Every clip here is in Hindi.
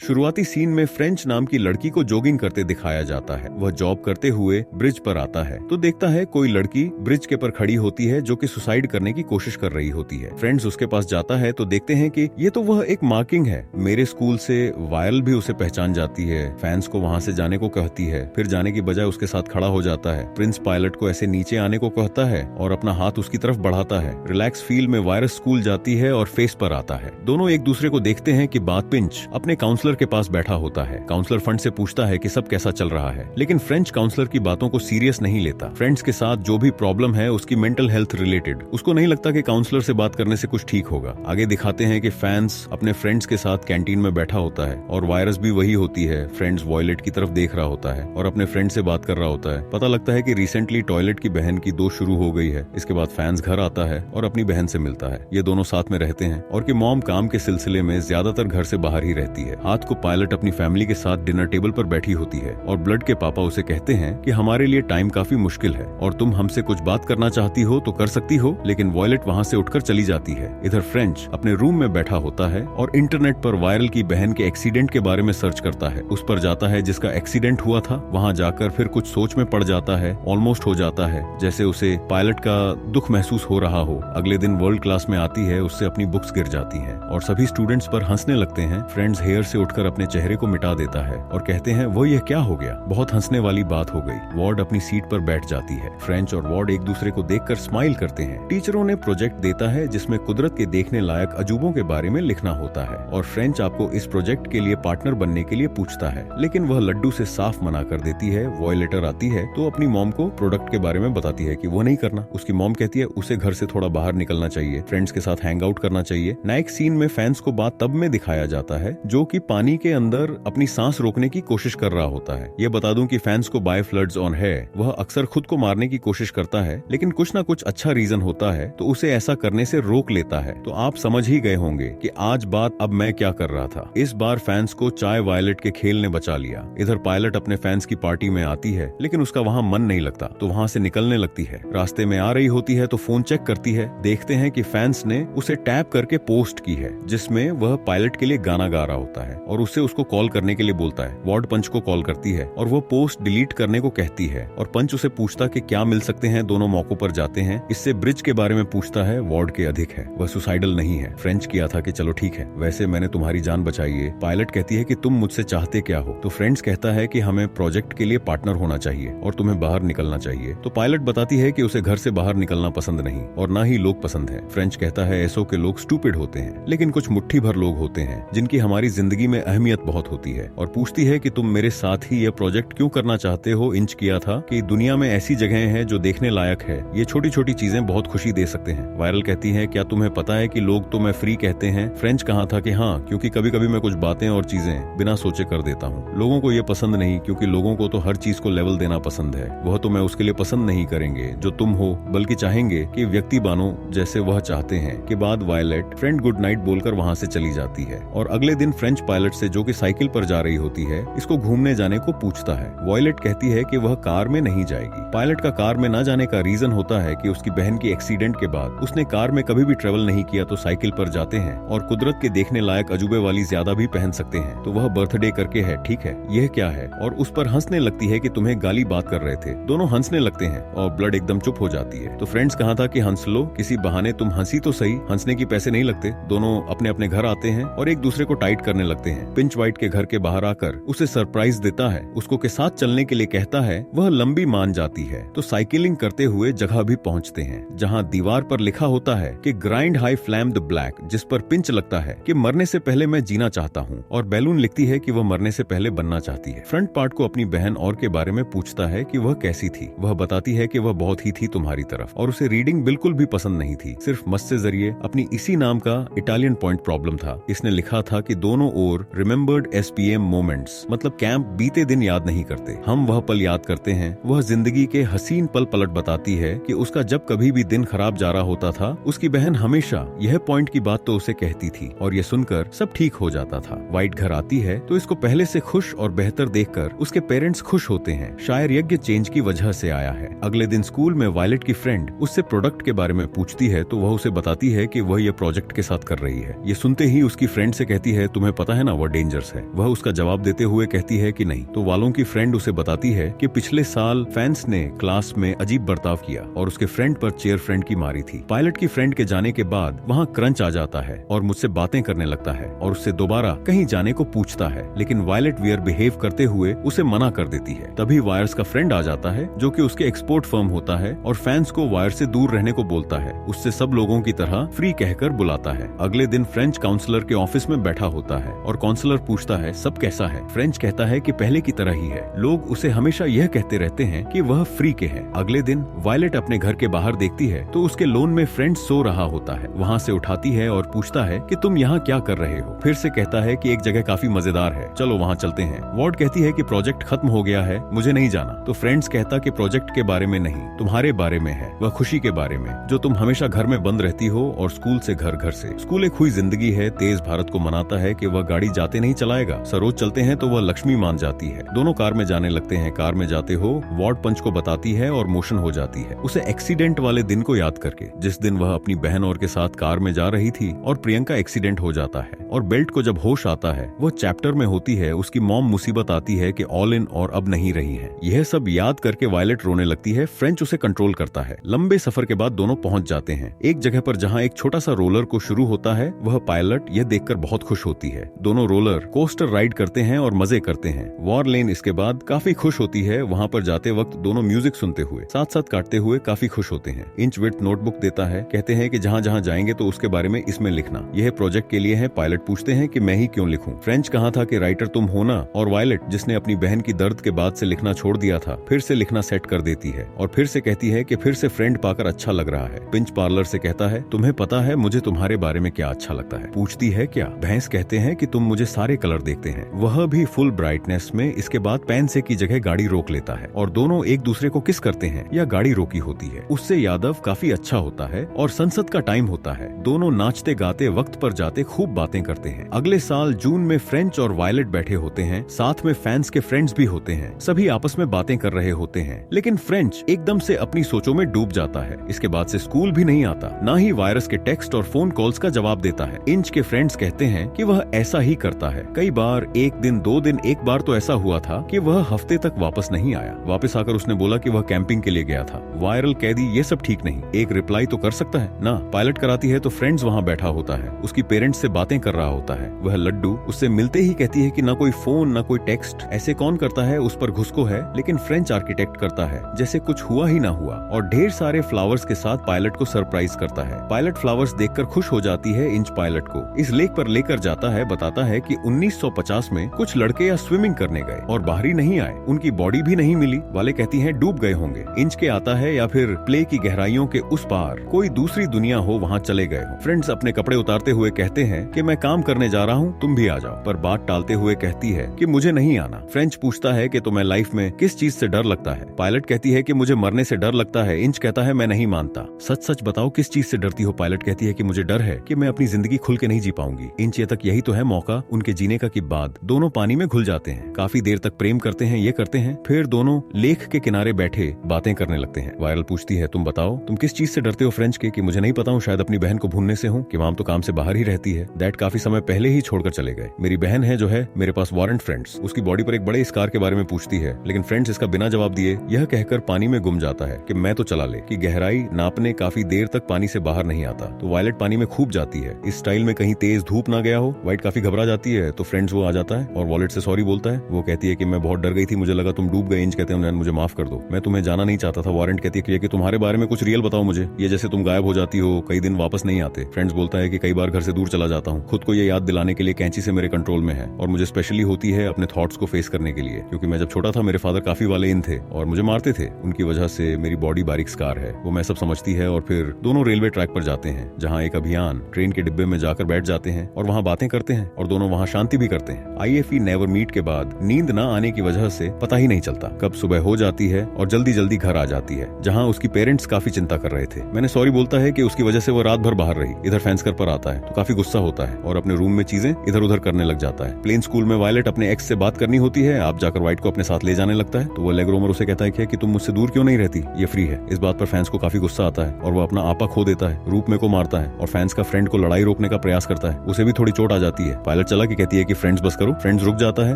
शुरुआती सीन में फ्रेंच नाम की लड़की को जॉगिंग करते दिखाया जाता है। वह जॉब करते हुए ब्रिज पर आता है तो देखता है कोई लड़की ब्रिज के पर खड़ी होती है जो कि सुसाइड करने की कोशिश कर रही होती है। फ्रेंड्स उसके पास जाता है तो देखते हैं कि ये तो वह एक मार्किंग है। मेरे स्कूल से वायल भी उसे पहचान जाती है, फैंस को वहाँ से जाने को कहती है, फिर जाने की बजाय उसके साथ खड़ा हो जाता है। प्रिंस पायलट को ऐसे नीचे आने को कहता है और अपना हाथ उसकी तरफ बढ़ाता है। रिलैक्स फील में वायरस स्कूल जाती है और फेस पर आता है। दोनों एक दूसरे को देखते हैं कि बाद पिंच अपने काउंसलर के पास बैठा होता है। काउंसलर फंड से पूछता है कि सब कैसा चल रहा है, लेकिन फ्रेंच काउंसलर की बातों को सीरियस नहीं लेता। फ्रेंड्स के साथ जो भी प्रॉब्लम है उसकी मेंटल हेल्थ रिलेटेड, उसको नहीं लगता कि काउंसलर से बात करने से कुछ ठीक होगा। आगे दिखाते हैं कि फैंस अपने फ्रेंड्स के साथ कैंटीन में बैठा होता है और वायरस भी वही होती है। फ्रेंड्स वॉयलेट की तरफ देख रहा होता है और अपने फ्रेंड से बात कर रहा होता है। पता लगता है कि रिसेंटली टॉयलेट की बहन की दोस्त शुरू हो गई है। इसके बाद फैंस घर आता है और अपनी बहन से मिलता है। ये दोनों साथ में रहते हैं और कि मॉम काम के सिलसिले में ज्यादातर घर से बाहर ही रहती है। रात को पायलट अपनी फैमिली के साथ डिनर टेबल पर बैठी होती है और ब्लड के पापा उसे कहते हैं कि हमारे लिए टाइम काफी मुश्किल है और तुम हमसे कुछ बात करना चाहती हो तो कर सकती हो, लेकिन वॉयलेट वहाँ से उठकर चली जाती है। इधर फ्रेंच अपने रूम में बैठा होता है और इंटरनेट पर वायरल की बहन के एक्सीडेंट के बारे में सर्च करता है। उस पर जाता है जिसका एक्सीडेंट हुआ था। वहाँ जाकर फिर कुछ सोच में पड़ जाता है। ऑलमोस्ट हो जाता है जैसे उसे पायलट का दुख महसूस हो रहा हो। अगले दिन वर्ल्ड क्लास में आती है, उससे अपनी बुक्स गिर जाती हैं और सभी स्टूडेंट्स पर हंसने लगते हैं। फ्रेंड्स हेयर से उठकर अपने चेहरे को मिटा देता है और कहते हैं वो ये क्या हो गया, बहुत हंसने वाली बात हो गई। वार्ड अपनी सीट पर बैठ जाती है। फ्रेंच और वार्ड एक दूसरे को देखकर स्माइल करते हैं। टीचरों ने प्रोजेक्ट देता है जिसमें कुदरत के देखने लायक अजूबों के बारे में लिखना होता है और फ्रेंच आपको इस प्रोजेक्ट के लिए पार्टनर बनने के लिए पूछता है, लेकिन वह लड्डू से साफ मना कर देती है। वॉयलेटर आती है तो अपनी मॉम को प्रोडक्ट के बारे में बताती है कि वो नहीं करना। उसकी मॉम कहती है उसे घर से थोड़ा बाहर निकलना चाहिए, फ्रेंड्स के साथ हैंग आउट करना चाहिए। नेक्स्ट सीन में फैंस को बात तब में दिखाया जाता है जो कि पानी के अंदर अपनी सांस रोकने की कोशिश कर रहा होता है। ये बता दूं कि फैंस को बाय फ्लड्स ऑन है। वह अक्सर खुद को मारने की कोशिश करता है, लेकिन कुछ ना कुछ अच्छा रीजन होता है तो उसे ऐसा करने से रोक लेता है। तो आप समझ ही गए होंगे कि आज बात अब मैं क्या कर रहा था। इस बार फैंस को चाय वायलेट के खेल ने बचा लिया। इधर पायलट अपने फैंस की पार्टी में आती है, लेकिन उसका वहाँ मन नहीं लगता तो वहाँ से निकलने लगती है। रास्ते में आ रही होती है तो फोन चेक करती है। देखते हैं कि फैंस ने उसे टैप करके पोस्ट की है जिसमें वह पायलट के लिए गाना गा रहा होता है और उसे उसको कॉल करने के लिए बोलता है। वार्ड पंच को कॉल करती है और वो पोस्ट डिलीट करने को कहती है और पंच उसे पूछता कि क्या मिल सकते हैं। दोनों मौकों पर जाते हैं। इससे ब्रिज के बारे में पूछता है। वार्ड के अधिक है, वह सुसाइडल नहीं है। फ्रेंच किया था कि चलो ठीक है, वैसे मैंने तुम्हारी जान बचाई है। पायलट कहती है कि तुम मुझसे चाहते क्या हो। तो फ्रेंड्स कहता है कि हमें प्रोजेक्ट के लिए पार्टनर होना चाहिए और तुम्हें बाहर निकलना चाहिए। तो पायलट बताती है कि उसे घर से बाहर निकलना पसंद नहीं और ना ही लोग पसंद है। फ्रेंच कहता है ऐसो के लोग स्टूपिड होते हैं, लेकिन कुछ मुट्ठी भर लोग होते हैं जिनकी हमारी जिंदगी में अहमियत बहुत होती है। और पूछती है कि तुम मेरे साथ ही यह प्रोजेक्ट क्यों करना चाहते हो। इंच किया था कि दुनिया में ऐसी जगह हैं जो देखने लायक है। ये छोटी छोटी चीजें बहुत खुशी दे सकते हैं। वायरल कहती है क्या तुम्हें पता है कि लोग तो मैं फ्री कहते हैं। फ्रेंच कहा था कि हाँ, क्योंकि कभी कभी मैं कुछ बातें और चीजें बिना सोचे कर देता हूँ। लोगों को ये पसंद नहीं, क्योंकि लोगों को तो हर चीज को लेवल देना पसंद है। वह तो मैं उसके लिए पसंद नहीं करेंगे जो तुम हो, बल्कि चाहेंगे कि व्यक्ति बनो जैसे वह चाहते हैं। के बाद वायलेट फ्रेंड गुड नाइट बोलकर वहाँ से चली जाती है और अगले दिन फ्रेंच पायलट से, जो कि साइकिल पर जा रही होती है, इसको घूमने जाने को पूछता है। वॉयलेट कहती है कि वह कार में नहीं जाएगी। पायलट का कार में न जाने का रीजन होता है कि उसकी बहन की एक्सीडेंट के बाद उसने कार में कभी भी ट्रेवल नहीं किया, तो साइकिल पर जाते हैं और कुदरत के देखने लायक अजूबे वाली ज्यादा भी पहन सकते हैं। तो वह बर्थडे करके है, ठीक है, यह क्या है, और उस पर हंसने लगती है कि तुम्हें गाली बात कर रहे थे। दोनों हंसने लगते हैं और ब्लड एकदम चुप हो जाती है। तो फ्रेंड्स कहा था कि हंस लो, किसी बहाने तुम हंसी तो सही, हंसने की पैसे नहीं लगते। दोनों अपने अपने घर आते हैं और एक दूसरे को टाइट करने लगते हैं। पिंच वाइट के घर के बाहर आकर उसे सरप्राइज देता है, उसको के साथ चलने के लिए कहता है। वह लंबी मान जाती है। तो साइकिलिंग करते हुए जगह भी पहुंचते हैं जहां दीवार पर लिखा होता है कि grind high flame the black, जिस पर पिंच लगता है कि मरने से पहले मैं जीना चाहता हूं, और बैलून लिखती है कि वह मरने से पहले बनना चाहती है। फ्रंट पार्ट को अपनी बहन और के बारे में पूछता है कि वह कैसी थी। वह बताती है कि वह बहुत ही थी तुम्हारी तरफ और उसे रीडिंग बिल्कुल भी पसंद नहीं थी, सिर्फ मस से जरिए अपनी इसी नाम का इटालियन पॉइंट प्रॉब्लम था। इसने लिखा था कि दोनों ओर रिमेम्बर्ड एसपीएम मोमेंट्स, मतलब कैंप बीते दिन याद नहीं करते, हम वह पल याद करते हैं। वह जिंदगी के हसीन पल पलट बताती है कि उसका जब कभी भी दिन खराब जा रहा होता था, उसकी बहन हमेशा यह पॉइंट की बात तो उसे कहती थी और यह सुनकर सब ठीक हो जाता था। वाइट घर आती है तो इसको पहले से खुश और बेहतर देखकर उसके पेरेंट्स खुश होते हैं। शायद यज्ञ चेंज की वजह से आया है। अगले दिन स्कूल में वायलेट की फ्रेंड उससे प्रोडक्ट के बारे में पूछती है तो वह उसे बताती है कि वह यह प्रोजेक्ट के साथ कर रही है। ये सुनते ही उसकी फ्रेंड से कहती है तुम्हें पता है ना ना वह डेंजरस है। वह उसका जवाब देते हुए कहती है कि नहीं। तो वालों की फ्रेंड उसे बताती है कि पिछले साल फैंस ने क्लास में अजीब बर्ताव किया और उसके फ्रेंड पर चेयर फ्रेंड की मारी थी। पायलट की फ्रेंड के जाने के बाद वहाँ क्रंच आ जाता है और मुझसे बातें करने लगता है और उससे दोबारा कहीं जाने को पूछता है, लेकिन वायलेट वियर बिहेव करते हुए उसे मना कर देती है। तभी वायर्स का फ्रेंड आ जाता है जो कि उसके एक्सपोर्ट फर्म होता है और फैंस को वायर से दूर रहने को बोलता है। उससे सब लोगों की तरह फ्री कहकर बुलाता है। अगले दिन फ्रेंच काउंसलर के ऑफिस में बैठा होता है और काउंसलर पूछता है सब कैसा है। फ्रेंच कहता है कि पहले की तरह ही है, लोग उसे हमेशा यह कहते रहते हैं कि वह फ्री के हैं। अगले दिन वायलेट अपने घर के बाहर देखती है तो उसके लॉन में फ्रेंड सो रहा होता है। वहाँ से उठाती है और पूछता है कि तुम यहाँ क्या कर रहे हो। फिर से कहता है कि एक जगह काफी मजेदार है, चलो वहाँ चलते हैं। वॉर्ड कहती है कि प्रोजेक्ट खत्म हो गया है, मुझे नहीं जाना। तो फ्रेंड्स कहता कि प्रोजेक्ट के बारे में नहीं, तुम्हारे बारे में है, वह खुशी के बारे में जो तुम हमेशा घर में बंद रहती हो और स्कूल से घर, घर से स्कूल एक हुई जिंदगी है। तेज भारत को मनाता है कि वह गाड़ी जाते नहीं चलाएगा। सरोज चलते हैं तो वह लक्ष्मी मान जाती है। दोनों कार में जाने लगते हैं। कार में जाते हो वार्ड पंच को बताती है और मोशन हो जाती है। उसे एक्सीडेंट वाले दिन को याद करके, जिस दिन वह अपनी बहन और के साथ कार में जा रही थी और प्रियंका एक्सीडेंट हो जाता है और बेल्ट को जब होश आता है वह चैप्टर में होती है। उसकी मॉम मुसीबत आती है कि ऑल इन और अब नहीं रही है। यह सब याद करके वायलेट रोने लगती है। फ्रेंच उसे कंट्रोल करता है। लंबे सफर के बाद दोनों पहुंच जाते हैं एक जगह पर जहां एक छोटा सा रोलर को शुरू होता है। वह पायलट यह देखकर बहुत खुश होती है। दोनों रोलर कोस्टर राइड करते हैं और मजे करते हैं। वॉर लेन इसके बाद काफी खुश होती है। वहां पर जाते वक्त दोनों म्यूजिक सुनते हुए साथ साथ काटते हुए काफी खुश होते हैं। इंच विड्थ नोटबुक देता है। कहते हैं कि जहां जहां जाएंगे तो उसके बारे में इसमें लिखना, यह प्रोजेक्ट के लिए है। पायलट पूछते हैं कि मैं ही क्यों लिखूं। फ्रेंच कहा था कि राइटर तुम हो ना। और वायलेट जिसने अपनी बहन की दर्द के बाद से लिखना छोड़ दिया था, फिर से लिखना सेट कर देती है और फिर से कहती है कि फिर से फ्रेंड पाकर अच्छा लग रहा है। पिंच पार्लर से कहता है तुम्हें पता है मुझे तुम्हारे बारे में क्या अच्छा लगता है। पूछती है क्या। भैंस कहते हैं कि तुम मुझे सारे कलर देखते हैं, वह भी फुल ब्राइटनेस में। इसके बाद पेन से की जगह गाड़ी रोक लेता है और दोनों एक दूसरे को किस करते हैं या गाड़ी रोकी होती है। उससे यादव काफी अच्छा होता है और संसद का टाइम होता है। दोनों नाचते गाते वक्त पर जाते खूब बातें करते हैं। अगले साल जून में फ्रेंच और वायलेट बैठे होते हैं। साथ में फैंस के फ्रेंड्स भी होते हैं। सभी आपस में बातें कर रहे होते हैं, लेकिन फ्रेंच एकदम से अपनी सोचों में डूब जाता है। इसके बाद से स्कूल भी नहीं आता, ना ही वायरस के टेक्स्ट और फोन कॉल्स का जवाब देता है। इंच के फ्रेंड्स कहते हैं कि वह ऐसा ही करता है। कई बार, एक दिन, 2 दिन, एक बार तो ऐसा हुआ था कि वह हफ्ते तक वापस नहीं आया। वापस आकर उसने बोला कि वह कैंपिंग के लिए गया था। वायरल कैदी ये सब ठीक नहीं, एक रिप्लाई तो कर सकता है ना। पायलट कराती है तो फ्रेंड्स वहाँ बैठा होता है। उसकी पेरेंट्स से बातें कर रहा होता है। वह लड्डू उससे मिलते ही कहती है कि ना कोई फोन ना कोई टेक्स्ट, ऐसे कौन करता है, उस पर घुसको है। लेकिन फ्रेंच आर्किटेक्ट करता है जैसे कुछ हुआ ही ना हुआ और ढेर सारे फ्लावर्स के साथ पायलट को सरप्राइज करता है। पायलट फ्लावर्स देखकर खुश हो जाती है। इंच पायलट को इस लेक पर लेकर जाता है। बताता है कि 1950 में कुछ लड़के या स्विमिंग करने गए और बाहर ही नहीं आए, उनकी बॉडी भी नहीं मिली। वाले कहती हैं डूब गए होंगे। इंच के आता है या फिर प्ले की गहराइयों के उस पार कोई दूसरी दुनिया हो, वहाँ चले गए हो। फ्रेंड्स अपने कपड़े उतारते हुए कहते हैं कि मैं काम करने जा रहा हूँ, तुम भी आ जाओ। पर बात टालते हुए कहती है कि मुझे नहीं आना। फ्रेंच पूछता है कि तुम्हें लाइफ में किस चीज से डर लगता है। पायलट कहती है कि मुझे मरने से डर लगता है। इंच कहता है मैं नहीं मानता, सच सच बताओ किस चीज से डरती हो। पायलट कहती है कि मुझे डर है कि मैं अपनी जिंदगी खुल के नहीं जी पाऊंगी। इंच ये तक यही तो है मौका उनके जीने का कि बाद दोनों पानी में घुल जाते हैं। काफी देर तक प्रेम करते हैं, ये करते हैं। फिर दोनों लेक के किनारे बैठे बातें करने लगते हैं। वायरल पूछती है तुम बताओ तुम किस चीज से डरते हो। फ्रेंच के कि मुझे नहीं पता हूँ, शायद अपनी बहन को भूलने से हूँ कि माम तो काम से बाहर ही रहती है। दैट काफी समय पहले ही छोड़कर चले गए। मेरी बहन है जो है मेरे पास वारंट। फ्रेंड्स उसकी बॉडी पर एक बड़े स्कार के बारे में पूछती है, लेकिन फ्रेंड्स इसका बिना जवाब दिए यह कहकर पानी में गुम जाता है कि मैं तो चला ले। कि गहराई नापने काफी देर तक पानी से बाहर नहीं आता। तो वायलेट पानी में खूब जाती है। इस स्टाइल में कहीं तेज धूप ना गया हो। वाइट काफी घबरा जाती है तो फ्रेंड्स वो आ जाता है और वॉलेट से सॉरी बोलता है। वो कहती है कि मैं बहुत डर गई थी, मुझे लगा तुम डूब गए। इंच कहते हैं मुझे माफ कर दो, मैं तुम्हें जाना नहीं चाहता था। वारंट कहती है कि तुम्हारे बारे में कुछ रियल बताओ मुझे, ये जैसे तुम गायब हो जाती हो, कई दिन वापस नहीं आते। फ्रेंड्स बोलता है कि कई बार घर से दूर चला जाता हूँ, खुद को ये याद दिलाने के लिए कैंची से मेरे कंट्रोल में है और मुझे स्पेशली होती है अपने थॉट्स को फेस करने के लिए, क्योंकि मैं जब छोटा था मेरे फादर काफी वाले इन थे और मुझे मारते थे। उनकी वजह से मेरी बॉडी बारीक स्कार है, वो मैं सब समझती है। और फिर दोनों रेलवे ट्रैक पर जाते हैं जहाँ एक अभियान ट्रेन के डिब्बे में जाकर बैठ जाते हैं और वहाँ बातें करते हैं और दोनों वहाँ शांति भी करते हैं। IFE नेवर मीट के बाद नींद ना आने की वजह से पता ही नहीं चलता कब सुबह हो जाती है और जल्दी जल्दी घर आ जाती है, जहाँ उसकी पेरेंट्स काफी चिंता कर रहे थे। मैंने सॉरी बोलता है कि उसकी वजह से वो रात भर बाहर रही। इधर फैंस कर पर आता है तो काफी गुस्सा होता है और अपने रूम में चीजें इधर उधर करने लग जाता है। प्लेन स्कूल में वायलेट अपने एक्स से बात करनी होती है। आप जाकर वाइट को अपने साथ ले जाने लगता है तो वो लेग रोमर उसे कहता है कि तुम मुझसे दूर क्यों नहीं रहती, ये फ्री है। इस बात पर फैंस को काफी गुस्सा आता है और वो अपना आपा खो देता है, रूप में को मारता है और फैंस का फ्रेंड को लड़ाई रोकने का प्रयास करता है। उसे भी थोड़ी चोट आ जाती है। पायलट पायलट चला के कहती है कि फ्रेंड्स बस करो। फ्रेंड्स रुक जाता है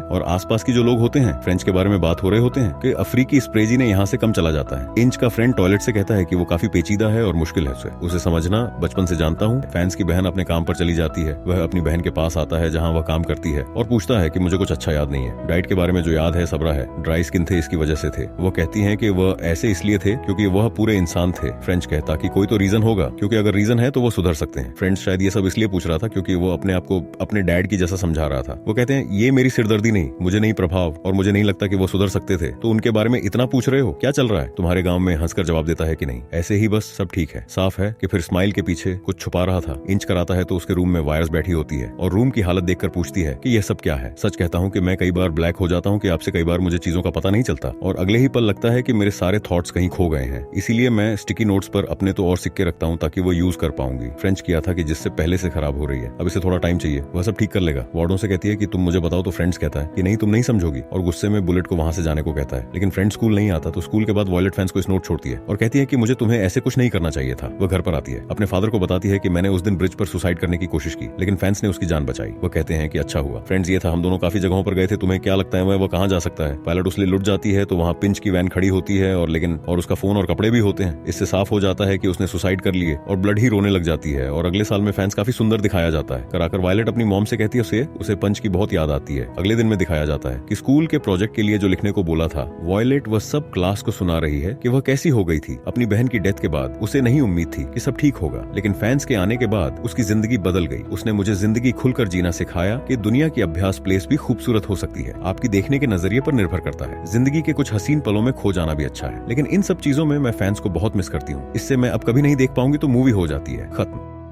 और आसपास की जो लोग होते हैं फ्रेंड्स के बारे में बात हो रहे होते हैं कि अफ्रीकी स्प्रेजी ने यहाँ से कम चला जाता है। इंच का फ्रेंड टॉयलेट से कहता है कि वो काफी पेचीदा है और मुश्किल है उसे समझना, बचपन से जानता हूँ। फैंस की बहन अपने काम पर चली जाती है। वह अपनी बहन के पास आता है जहाँ वह काम करती है और पूछता है कि मुझे कुछ अच्छा याद नहीं है। डाइट के बारे में जो याद है सबरा है, ड्राई स्किन थे इसकी वजह से थे। वो कहती है कि वह ऐसे इसलिए थे क्योंकि वह पूरे इंसान थे। फ्रेंच कहता कि कोई तो रीजन होगा, क्योंकि अगर रीजन है तो वो सुधर सकते हैं। फ्रेंड्स शायद ये सब इसलिए पूछ रहा था क्योंकि वो अपने आप को अपने डैड की जैसा समझा रहा था। वो कहते हैं ये मेरी सिरदर्दी नहीं, मुझे नहीं प्रभाव, और मुझे नहीं लगता कि वो सुधर सकते थे, तो उनके बारे में इतना पूछ रहे हो, क्या चल रहा है तुम्हारे गांव में? हंसकर जवाब देता है कि नहीं, ऐसे ही बस सब ठीक है। साफ है कि फिर स्माइल के पीछे कुछ छुपा रहा था। इंच कराता है तो उसके रूम में वायरस बैठी होती है और रूम की हालत देखकर पूछती है कि यह सब क्या है। सच कहता हूँ कि मैं कई बार ब्लैक हो जाता हूँ कि आपसे कई बार मुझे चीजों का पता नहीं चलता और अगले ही पल लगता है कि मेरे सारे थॉट्स कहीं खो गए हैं। इसीलिए मैं स्टिकी नोट्स पर अपने तो और सिक्के रखता हूँ ताकि वो यूज कर पाऊंगी। फ्रेंच किया था कि जिससे पहले से खराब हो रही है, अब इसे थोड़ा टाइम चाहिए, वह सब ठीक कर लेगा। वार्डन से कहती है कि तुम मुझे बताओ, तो फ्रेंड्स कहता है कि नहीं तुम नहीं समझोगी और गुस्से में बुलेट को वहां से जाने को कहता है। लेकिन फ्रेंड स्कूल नहीं आता तो स्कूल के बाद वॉयलेट फैंस को इस नोट छोड़ती है और कहती है कि मुझे तुम्हें ऐसे कुछ नहीं करना चाहिए था। वह घर पर आती है, अपने फादर को बताती है कि मैंने उस दिन ब्रिज पर सुसाइड करने की कोशिश की लेकिन फैंस ने उसकी जान बचाई। वो कहते हैं कि अच्छा हुआ। फ्रेंड्स ये था, हम दोनों काफी जगहों पर गए थे, तुम्हें क्या लगता है वो कहाँ जा सकता है? पायलट उसलिए लुट जाती है तो वहाँ पिंच की वैन खड़ी होती है और उसका फोन और कपड़े भी होते हैं। इससे साफ हो जाता है कि उसने सुसाइड कर लिए और ब्लड ही रोने लग जाती है। और अगले साल में फैंस काफी सुंदर दिखाया जाता है। कराकर वायलेट अपनी मॉम से कहती है उसे पंच की बहुत याद आती है। अगले दिन में दिखाया जाता है कि स्कूल के प्रोजेक्ट के लिए जो लिखने को बोला था, वॉयलेट वह सब क्लास को सुना रही है कि वह कैसी हो गई थी अपनी बहन की डेथ के बाद। उसे नहीं उम्मीद थी कि सब ठीक होगा, लेकिन फैंस के आने के बाद उसकी जिंदगी बदल गई। उसने मुझे जिंदगी खुलकर जीना सिखाया कि दुनिया की अभ्यास प्लेस भी खूबसूरत हो सकती है। आपकी देखने के नजरिए पर निर्भर करता है। जिंदगी के कुछ हसीन पलों में खो जाना भी अच्छा है, लेकिन इन सब चीजों में मैं फैंस को बहुत मिस करती हूँ। इससे मैं अब कभी नहीं देख पाऊंगी तो मूवी हो जाती है खत्म।